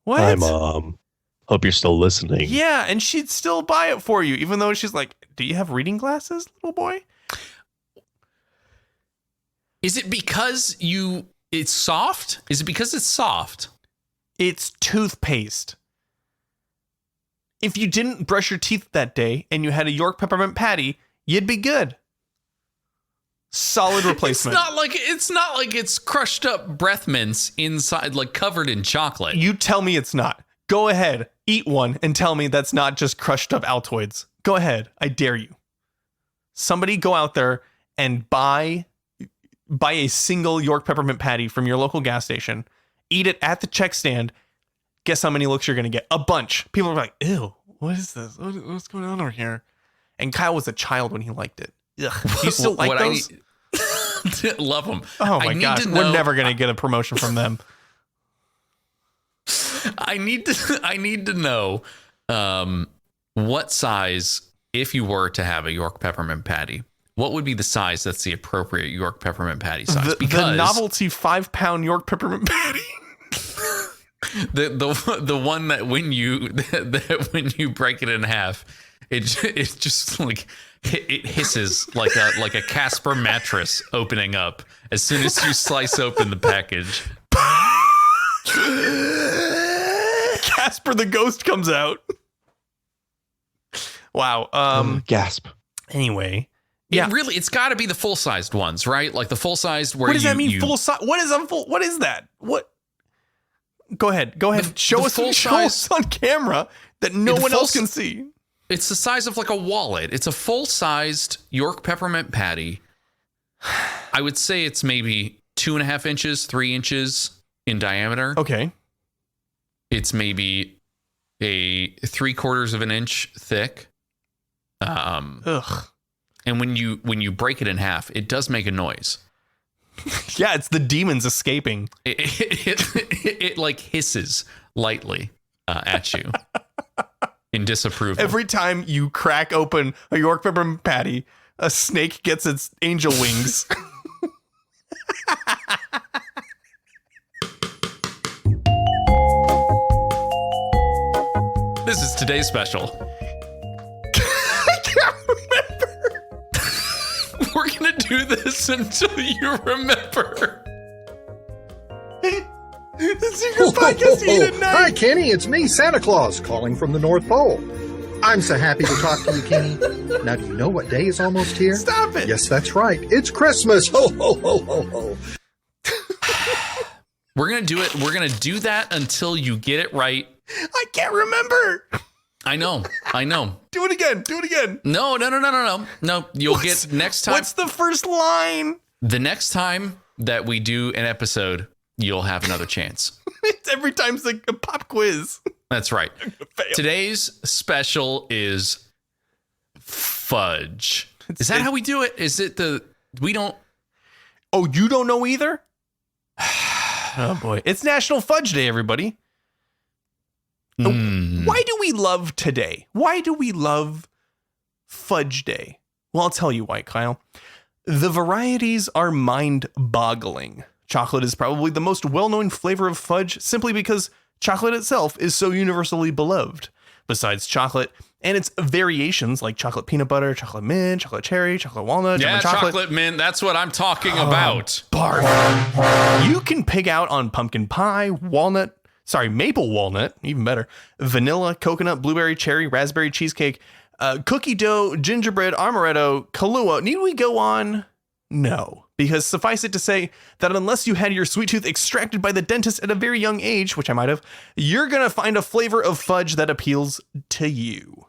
E: What?
I: Hi, Mom. Hope you're still listening.
E: Yeah, and she'd still buy it for you, even though she's like, do you have reading glasses, little boy?
C: Is it because it's soft? Is it because it's soft?
E: It's toothpaste. If you didn't brush your teeth that day and you had a York peppermint patty, you'd be good. Solid replacement.
C: It's not like it's crushed up breath mints inside, like covered in chocolate.
E: You tell me it's not. Go ahead, eat one and tell me that's not just crushed up Altoids. Go ahead. I dare you. Somebody go out there and buy a single York peppermint patty from your local gas station. Eat it at the check stand. Guess how many looks you're going to get? A bunch. People are like, ew, what is this? What's going on over here? And Kyle was a child when he liked it. Ugh. Do you still like those?
C: Love them.
E: Oh my gosh. We're never going to get a promotion from them.
C: I need to know what size, if you were to have a York peppermint patty, what would be the size that's the appropriate York peppermint patty size?
E: The novelty 5-pound York peppermint patty.
C: The one that when you break it in half, it's just like it hisses like a Casper mattress opening up as soon as you slice open the package.
E: Casper the ghost comes out. Wow.
I: Gasp.
E: Anyway.
C: Yeah. It's got to be the full-sized ones, right? Like the full-sized where
E: what does that mean? Full size? What is that? What? Go ahead. Show us on camera that no one else can see.
C: It's the size of like a wallet. It's a full-sized York peppermint patty. I would say it's maybe 2.5 inches, 3 inches in diameter.
E: Okay.
C: It's maybe a 3/4 of an inch thick.
E: Ugh.
C: And when you break it in half, it does make a noise.
E: Yeah, it's the demons escaping.
C: It like hisses lightly at you in disapproval.
E: Every time you crack open a York peppermint patty, a snake gets its angel wings.
C: This is today's special.
E: I can't remember.
C: We're going to do this until you remember.
E: The secret podcast eat at night.
H: Hi, Kenny. It's me, Santa Claus, calling from the North Pole. I'm so happy to talk to you, Kenny. Now, do you know what day is almost here?
E: Stop it.
H: Yes, that's right. It's Christmas. Ho, ho, ho, ho, ho.
C: We're going to do it. We're going to do that until you get it right.
E: I can't remember.
C: I know.
E: Do it again.
C: No. No, you'll get next time.
E: What's the first line?
C: The next time that we do an episode, you'll have another chance.
E: It's every time it's like a pop quiz.
C: That's right. Today's special is fudge. Is that how we do it? Is it we don't...
E: Oh, you don't know either? Oh boy. It's National Fudge Day, everybody. Why do we love today? Why do we love Fudge Day? Well, I'll tell you why, Kyle. The varieties are mind-boggling. Chocolate is probably the most well-known flavor of fudge simply because chocolate itself is so universally beloved. Besides chocolate and its variations like chocolate peanut butter, chocolate mint, chocolate cherry, chocolate walnut,
C: Yeah,
E: German chocolate.
C: chocolate mint. That's what I'm talking about.
E: Barf. You can pig out on pumpkin pie, maple walnut, even better, vanilla, coconut, blueberry, cherry, raspberry cheesecake, cookie dough, gingerbread, amaretto, Kahlua. Need we go on? No, because suffice it to say that unless you had your sweet tooth extracted by the dentist at a very young age, which I might have, you're going to find a flavor of fudge that appeals to you.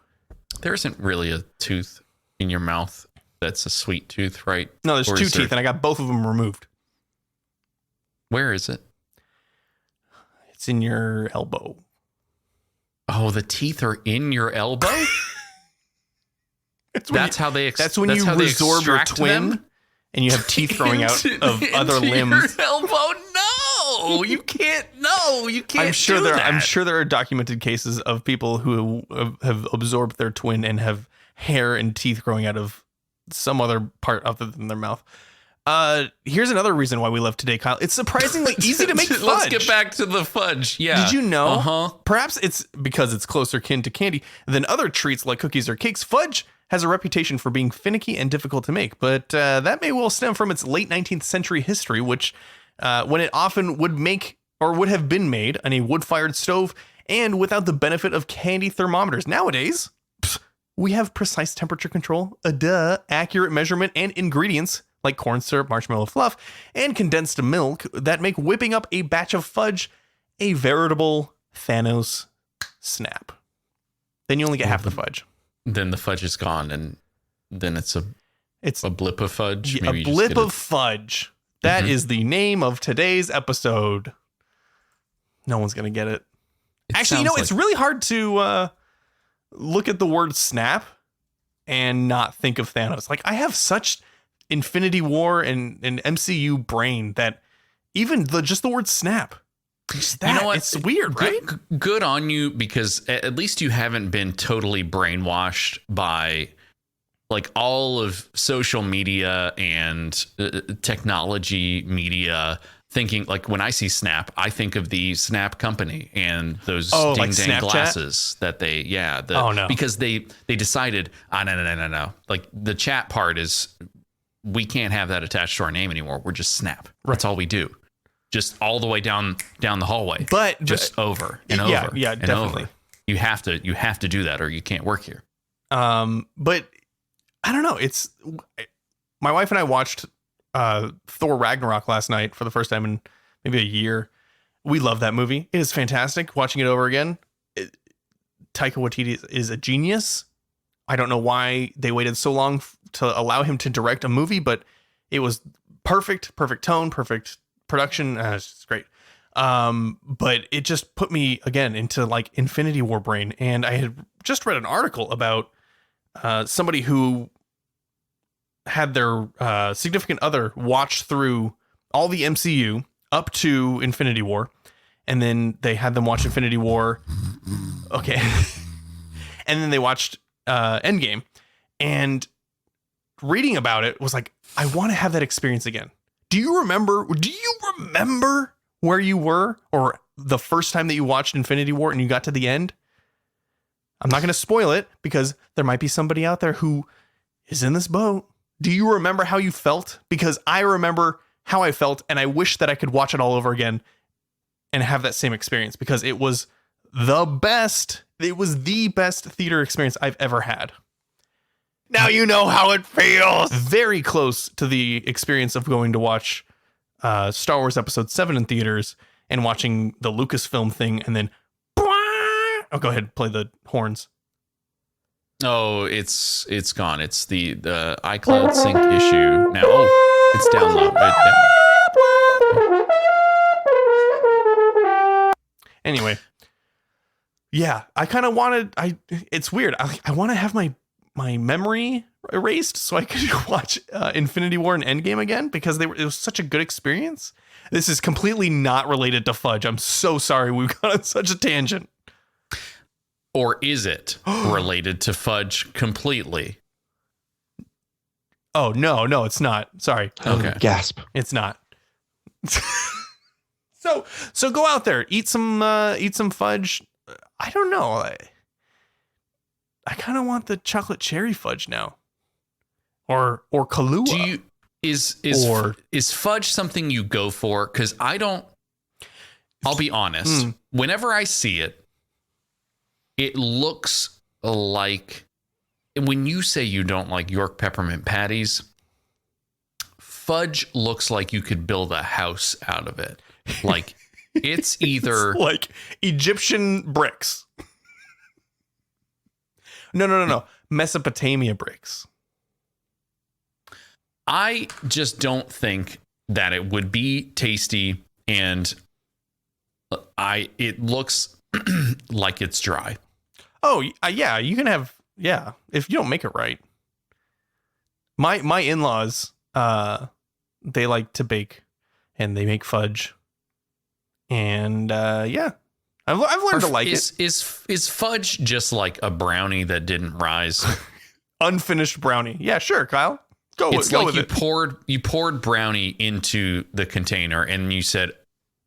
C: There isn't really a tooth in your mouth that's a sweet tooth, right?
E: No, there's two teeth, and I got both of them removed.
C: Where is it?
E: It's in your elbow.
C: Oh, the teeth are in your elbow? That's how they
E: That's when you resorb your twin.
C: Them?
E: And you have teeth growing out of other limbs.
C: Your elbow? No, you can't. No, you can't.
E: I'm sure there are documented cases of people who have absorbed their twin and have hair and teeth growing out of some other part other than their mouth. Here's another reason why we love today, Kyle. It's surprisingly easy to make fudge.
C: Let's get back to the fudge. Yeah.
E: Did you know?
C: Uh-huh.
E: Perhaps it's because it's closer kin to candy than other treats like cookies or cakes. Fudge has a reputation for being finicky and difficult to make, but that may well stem from its late 19th century history, which when it often would have been made on a wood-fired stove and without the benefit of candy thermometers. Nowadays, we have precise temperature control, accurate measurement, and ingredients like corn syrup, marshmallow fluff, and condensed milk that make whipping up a batch of fudge a veritable Thanos snap. Then you only get half the fudge.
C: Then the fudge is gone, and then it's a blip of fudge.
E: Yeah, a blip of fudge. That is the name of today's episode. No one's gonna get it. Actually, it's really hard to look at the word snap and not think of Thanos. Like, I have such Infinity War and MCU brain that even just the word snap. You know what? It's weird, right?
C: Good on you, because at least you haven't been totally brainwashed by like all of social media and technology media, thinking like, when I see Snap, I think of the Snap company and those ding dang glasses that they, because they decided, no. Like, the chat part is, we can't have that attached to our name anymore. We're just Snap. Right. That's all we do. Just all the way down the hallway, but just over and over.
E: Yeah,
C: and
E: definitely.
C: Over. You have to do that, or you can't work here.
E: But I don't know. It's my wife and I watched Thor Ragnarok last night for the first time in maybe a year. We love that movie. It is fantastic. Watching it over again, Taika Waititi is a genius. I don't know why they waited so long to allow him to direct a movie, but it was perfect tone, perfect production. It's just great. But it just put me again into like Infinity War brain. And I had just read an article about somebody who had their significant other watch through all the MCU up to Infinity War. And then they had them watch Infinity War. Okay. And then they watched Endgame. And reading about it was like, I want to have that experience again. Do you remember where you were, or the first time that you watched Infinity War and you got to the end? I'm not going to spoil it because there might be somebody out there who is in this boat. Do you remember how you felt? Because I remember how I felt, and I wish that I could watch it all over again and have that same experience, because it was the best. It was the best theater experience I've ever had.
D: Now you know how it feels.
E: Very close to the experience of going to watch Star Wars Episode 7 in theaters and watching the Lucasfilm thing, and then go ahead, play the horns.
C: Oh, it's gone. It's the iCloud sync issue now. Oh, it's down low.
E: Anyway, yeah, I kind of wanted. It's weird. I want to have my memory erased so I could watch Infinity War and Endgame again, because it was such a good experience. This is completely not related to fudge. I'm so sorry we got on such a tangent.
C: Or is it related to fudge completely?
E: Oh, no, it's not. Sorry.
C: Okay.
I: Gasp.
E: It's not. So go out there, eat some fudge. I don't know. I kind of want the chocolate cherry fudge now. Or Kahlua.
C: Is fudge something you go for? Because I don't. I'll be honest. Whenever I see it, it looks like, when you say you don't like York peppermint patties, fudge looks like you could build a house out of it. Like it's either
E: It's like Egyptian bricks. No. Mesopotamia bricks.
C: I just don't think that it would be tasty, and it looks like it's dry.
E: Oh, yeah, you can have, if you don't make it right. My in-laws, they like to bake, and they make fudge. And I've learned to like it.
C: Is fudge just like a brownie that didn't rise?
E: Unfinished brownie. Yeah, sure, Kyle. Go
C: with
E: it.
C: You poured brownie into the container, and you said,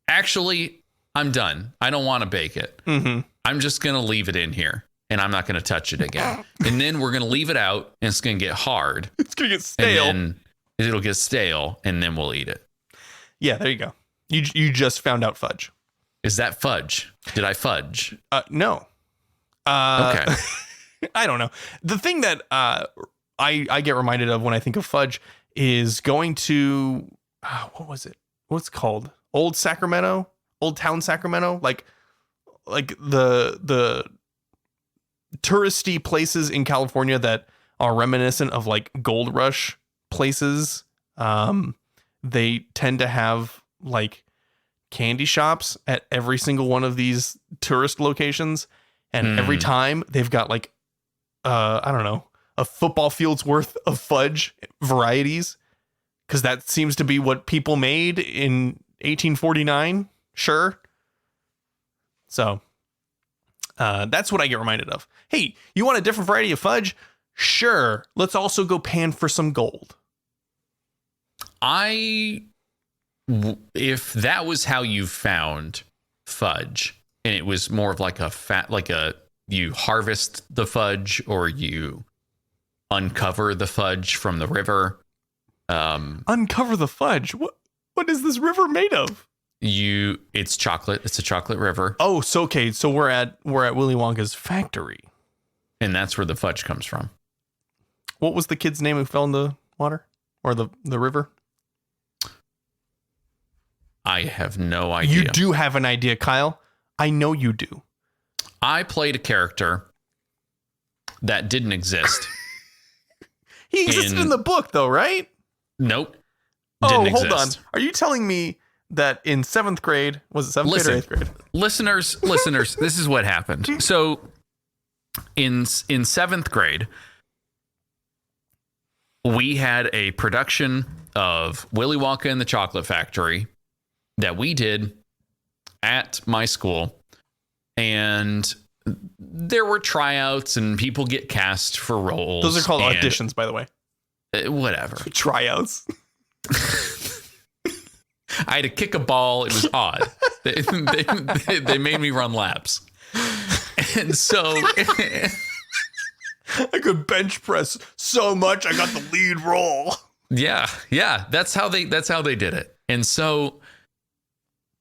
C: "Actually, I'm done. I don't want to bake it.
E: Mm-hmm.
C: I'm just going to leave it in here, and I'm not going to touch it again. And then we're going to leave it out, and it's going to get hard.
E: It's going to get stale.
C: And then it'll get stale, and then we'll eat it."
E: Yeah, there you go. You just found out fudge.
C: Is that fudge? Did I fudge?
E: No.
C: Okay.
E: I don't know. The thing that I get reminded of when I think of fudge is going to what was it? What's it called? Old Town Sacramento, like the touristy places in California that are reminiscent of like gold rush places. They tend to have like candy shops at every single one of these tourist locations, and every time they've got like I don't know, a football field's worth of fudge varieties, because that seems to be what people made in 1849. Sure. So that's what I get reminded of. Hey, you want a different variety of fudge? Sure. Let's also go pan for some gold.
C: If that was how you found fudge, and it was more of like you harvest the fudge or you uncover the fudge from the river.
E: Uncover the fudge? What is this river made of?
C: It's chocolate. It's a chocolate river.
E: Oh, so okay. So we're at Willy Wonka's factory,
C: and that's where the fudge comes from.
E: What was the kid's name who fell in the water or the river?
C: I have no idea.
E: You do have an idea, Kyle. I know you do.
C: I played a character that didn't exist.
E: He existed in the book, though, right?
C: Nope.
E: Hold on. Are you telling me that in 7th grade, was it 7th grade or 8th grade?
C: Listeners, this is what happened. So in 7th grade, we had a production of Willy Wonka and the Chocolate Factory that we did at my school, and there were tryouts and people get cast for roles.
E: Those are called auditions, by the way.
C: Whatever.
E: Tryouts.
C: I had to kick a ball. It was odd. They made me run laps. And so
E: I could bench press so much I got the lead role.
C: Yeah. That's how they did it. And so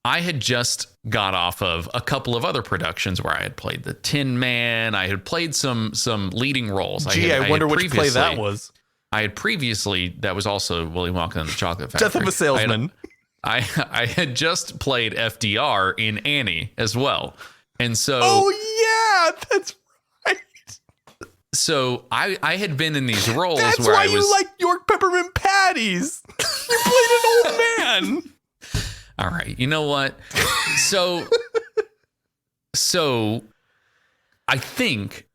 C: I had just got off of a couple of other productions where I had played the Tin Man. I had played some leading roles.
E: I wonder which play that was.
C: I had previously, that was also Willy Wonka and the Chocolate Factory.
E: Death of a Salesman.
C: I had just played FDR in Annie as well. And so...
E: Oh, yeah, that's right.
C: So I had been in these roles
E: that's
C: where
E: why
C: I was...
E: you like York peppermint patties. You played an old man.
C: All right. You know what? So I think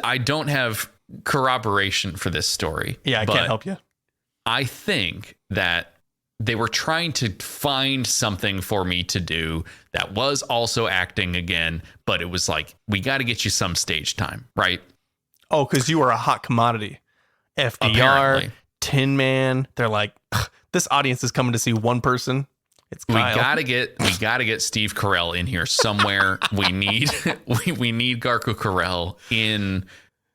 C: I don't have corroboration for this story.
E: Yeah, I can't help you.
C: I think that they were trying to find something for me to do that was also acting again, but it was like, we got to get you some stage time, right?
E: Oh, because you were a hot commodity. FDR,
C: Apparently.
E: Tin Man. They're like, this audience is coming to see one person. It's Kyle.
C: We gotta get Steve Carell in here somewhere. we need Garco Carell in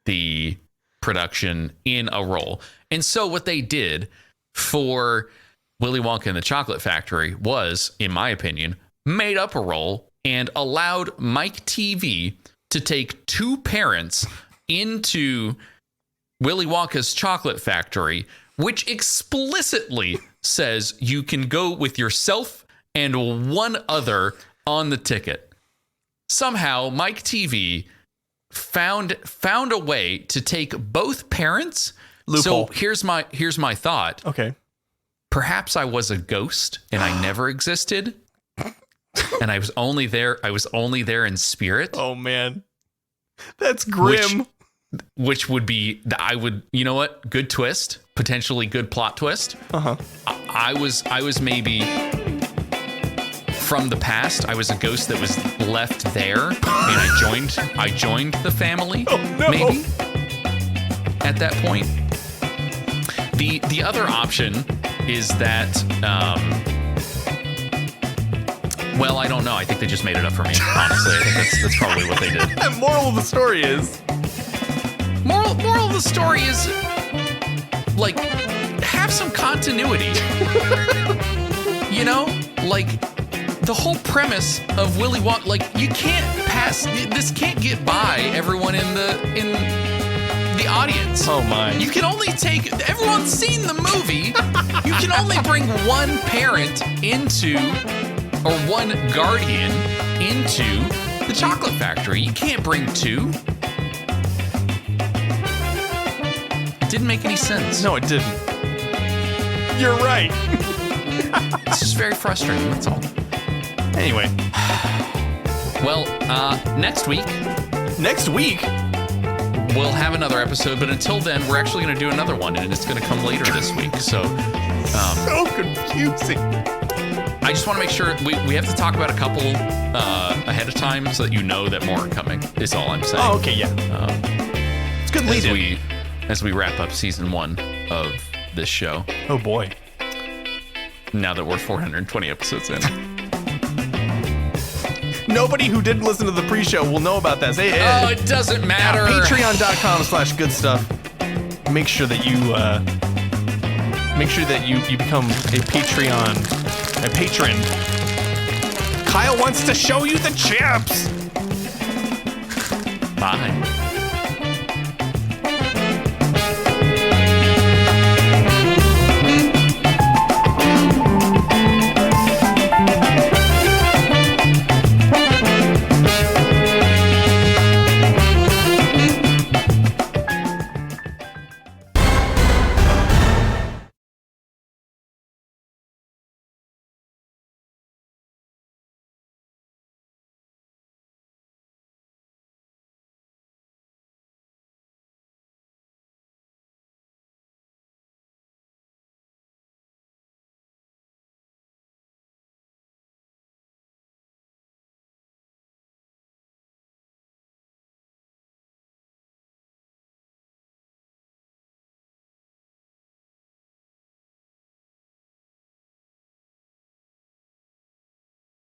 C: the production in a role. And so what they did for Willy Wonka and the Chocolate Factory was, in my opinion, made up a role and allowed Mike TV to take two parents into Willy Wonka's Chocolate Factory, which explicitly says you can go with yourself and one other on the ticket. Somehow, Mike TV found a way to take both parents.
E: Loophole.
C: So here's my thought.
E: Okay.
C: Perhaps I was a ghost and I never existed, and I was only there in spirit.
E: Oh man, that's grim.
C: Which would be, you know what? Good twist, potentially good plot twist. I was maybe from the past. I was a ghost that was left there, and I joined the family.
E: Oh, no.
C: Maybe at that point. The other option is that, well, I don't know. I think they just made it up for me. Honestly, I think that's probably what they did.
E: The moral of the story is.
C: Moral of the story is, like, have some continuity. You know, like the whole premise of Willy Wonka, like you can't get by everyone in the audience.
E: Oh my!
C: You can only take, everyone's seen the movie. You can only bring one parent or one guardian into the Chocolate Factory. You can't bring two. Didn't make any sense.
E: No, it didn't. You're right.
C: It's just very frustrating, that's all.
E: Anyway.
C: Well, next week we'll have another episode, but until then we're actually going to do another one, and it's going to come later this week. So
E: confusing.
C: I just want to make sure we have to talk about a couple ahead of time so that you know that more are coming, is all I'm saying.
E: Oh, okay, yeah. It's good lead
C: as we wrap up season 1 of this show.
E: Oh boy.
C: Now that we're 420 episodes in.
E: Nobody who didn't listen to the pre-show will know about that.
C: Oh, it doesn't matter.
E: Patreon.com/goodstuff. Make sure that you become a patron. Kyle wants to show you the chips.
C: Bye.